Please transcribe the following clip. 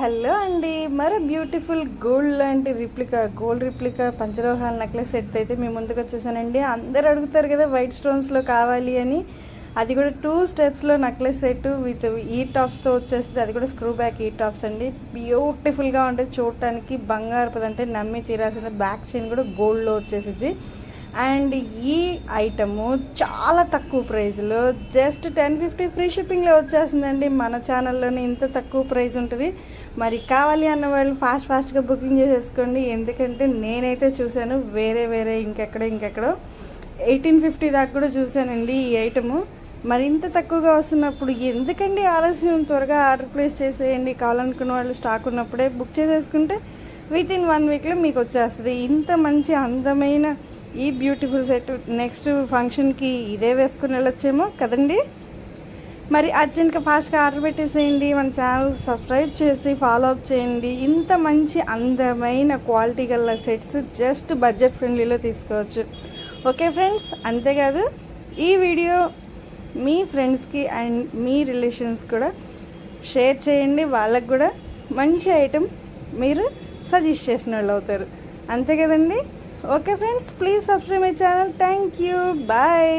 Hello అండి, మరో beautiful gold replica పంచలోహాల నెక్లెస్ సెట్ అయితే మేము ముందుకు వచ్చేసానండి. అందరు అడుగుతారు కదా వైట్ స్టోన్స్లో కావాలి అని. అది కూడా 2 స్టెప్స్లో నెక్లెస్ సెట్ విత్ ఈ టాప్స్తో వచ్చేస్తుంది. అది కూడా స్క్రూ బ్యాక్ ఈ టాప్స్ అండి. బ్యూటిఫుల్గా ఉంటుంది చూడటానికి, బంగారపది అంటే నమ్మి తీరాల్సింది. బ్యాక్ చైన్ కూడా గోల్డ్లో వచ్చేసింది. అండ్ ఈ ఐటము చాలా తక్కువ ప్రైస్లో జస్ట్ 1050 ఫ్రీ షిప్పింగ్లో వచ్చేస్తుందండి. మన ఛానల్లోనే ఇంత తక్కువ ప్రైస్ ఉంటుంది. మరి కావాలి అన్న వాళ్ళు ఫాస్ట్గా బుకింగ్ చేసేసుకోండి. ఎందుకంటే నేనైతే చూశాను వేరే ఇంకెక్కడో 1850 దాకా కూడా చూశానండి ఈ ఐటము. మరి ఇంత తక్కువగా వస్తున్నప్పుడు ఎందుకండి ఆలస్యం, త్వరగా ఆర్డర్ ప్లేస్ చేసేయండి. కావాలనుకున్న వాళ్ళు స్టాక్ ఉన్నప్పుడే బుక్ చేసేసుకుంటే వితిన్ 1 వీక్లో మీకు వచ్చేస్తుంది. ఇంత మంచి అందమైన ఈ బ్యూటిఫుల్ సెట్ నెక్స్ట్ ఫంక్షన్కి ఇదే వేసుకుని వెళ్ళొచ్చేమో కదండి. మరి అర్జెంట్గా ఫాస్ట్గా ఆర్డర్ పెట్టేసేయండి. మన ఛానల్ సబ్స్క్రైబ్ చేసి ఫాలో అప్ చేయండి. ఇంత మంచి అందమైన క్వాలిటీ గల సెట్స్ జస్ట్ బడ్జెట్ ఫ్రెండ్లీలో తీసుకోవచ్చు. ఓకే ఫ్రెండ్స్, అంతేకాదు ఈ వీడియో మీ ఫ్రెండ్స్కి అండ్ మీ రిలేషన్స్ కూడా షేర్ చేయండి. వాళ్ళకు కూడా మంచి ఐటెం మీరు సజెస్ట్ చేసిన వాళ్ళు అవుతారు. అంతే కదండి. Okay friends, please subscribe my channel. Thank you, bye.